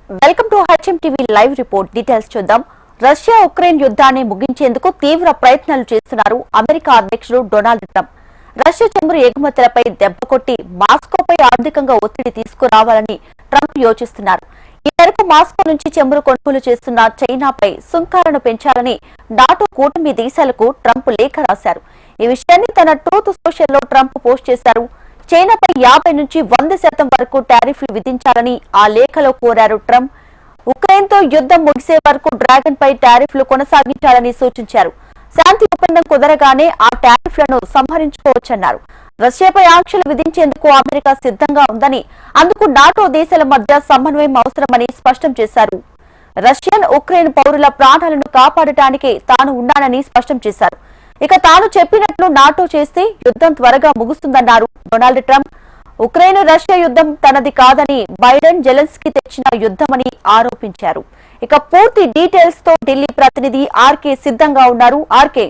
Welcome to HM TV live report. Details చూద్దాం. Russia Ukraine యుద్ధాన్ని ముగించేందుకు తీవ్ర ప్రయత్నాలు చేస్తున్నారు అమెరికా అధ్యక్షుడు డొనాల్డ్ ట్రంప్. రష్యా చమురు ఎగుమతులపై దెబ్బ కొట్టి మాస్కోపై ఆర్థికంగా ఒత్తిడి తీసుకురావాలని ట్రంప్ యోచిస్తున్నారు. ఈ మేరకు మాస్కో నుంచి చమురు కొనుగోలు చేస్తున్న చైనాపై సుంకాలను పెంచాలని నాటో కూటమి దేశాలకు ట్రంప్ లేఖ రాశారు. ఈ విషయాన్ని తన ట్రూత్ సోషల్లో ట్రంప్ పోస్ట్ చేశారు. చైనాపై 50 నుంచి 100% వరకు టారిఫ్లు విధించాలని ఆ లేఖలో కోరారు ట్రంప్. ఉక్రెయిన్తో యుద్ధం ముగిసే వరకు డ్రాగన్ పై టారిఫ్లు కొనసాగించాలని సూచించారు. శాంతి ఒప్పందం కుదరగానే ఆ టారిఫ్లను సంహరించుకోవచ్చన్నారు. రష్యాపై ఆంక్షలు విధించేందుకు అమెరికా సిద్ధంగా ఉందని, అందుకు నాటో దేశాల మధ్య సమన్వయం అవసరమని స్పష్టం చేశారు. రష్యన్ ఉక్రెయిన్ పౌరుల ప్రాణాలను కాపాడటానికే తాను ఉన్నానని స్పష్టం చేశారు. ఇక తాను చెప్పినట్లు నాటో చేస్తే యుద్ధం త్వరగా ముగుస్తుందన్నారు డొనాల్డ్ ట్రంప్. ఉక్రెయిన్ రష్యా యుద్ధం తనది కాదని, బైడెన్ జెలెన్స్కీ తెచ్చిన యుద్ధమని ఆరోపించారు. ఇక పూర్తి డీటెయిల్స్ తో ఢిల్లీ ప్రతినిధి ఆర్కే సిద్ధంగా ఉన్నారు. ఆర్కే,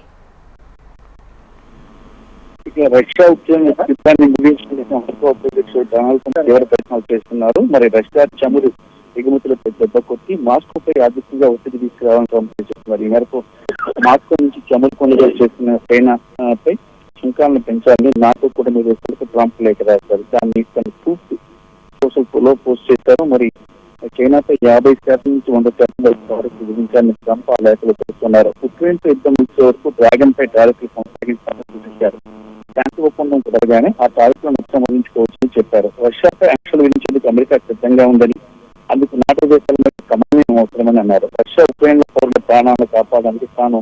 రష్యా ఉక్రెయిన్ యుద్ధాన్ని ముగించేందుకు అమెరికా అధ్యక్షుడు డొనాల్డ్ ట్రంప్ తీవ్ర ప్రయత్నాలు చేస్తున్నారు. మరి రష్యా చమురు ఎగుమతులపై దెబ్బ కొట్టి మాస్కోపై ఆర్థికంగా ఒత్తిడి తీసుకురావాలని ట్రంప్ చెప్తున్నారు. ఈ మేరకు మాస్కో నుంచి చమురు కొనుగోలు చేస్తున్న చైనాపై సుంకాలను పెంచాలని నాటో కూటమి దేశాలకు ట్రంప్ లేఖ రాశారు. దాన్ని తన ట్రూత్ సోషల్లో పోస్ట్ చేశారు. మరి చైనాపై 50% నుంచి 100% వరకు విధించాలని ట్రంప్ ఆ లేఖలో పేర్కొన్నారు. ఉక్రెయిన్ తో యుద్ధం ముగిసే వరకు డ్రాగన్ పై టారిఫ్లు కొనసాగించాలని సూచించారు. శాంతి ఒప్పందం కుదరగానే ఆ టారిఫ్లను ఉపసంహరించుకోవచ్చని చెప్పారు. రష్యాపై ఆంక్షలు విధించేందుకు అమెరికా సిద్ధంగా ఉందని, అందుకు నాటో దేశాల మధ్య సమన్వయం అవసరమని అన్నారు. రష్యా ఉక్రెయిన్ పౌరుల ప్రాణాలను కాపాడడానికి తాను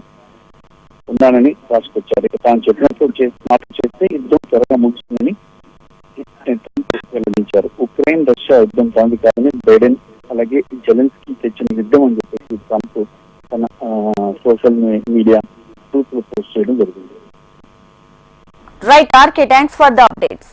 ఉన్నానని రాసుకొచ్చారు. ఇక తాను చెప్పినట్లు నాటో చేస్తే యుద్ధం త్వరగా ముగుస్తుందని వెల్లడించారు. ఉక్రెయిన్ రష్యా యుద్ధం తనది కాదని, బైడెన్ అలాగే జెలెన్స్కీ తెచ్చిన యుద్ధం అని చెప్పేసి ట్రంప్ తన సోషల్ మీడియా ట్రూత్ పోస్ట్ చేయడం జరిగింది. Right RK, thanks for the updates.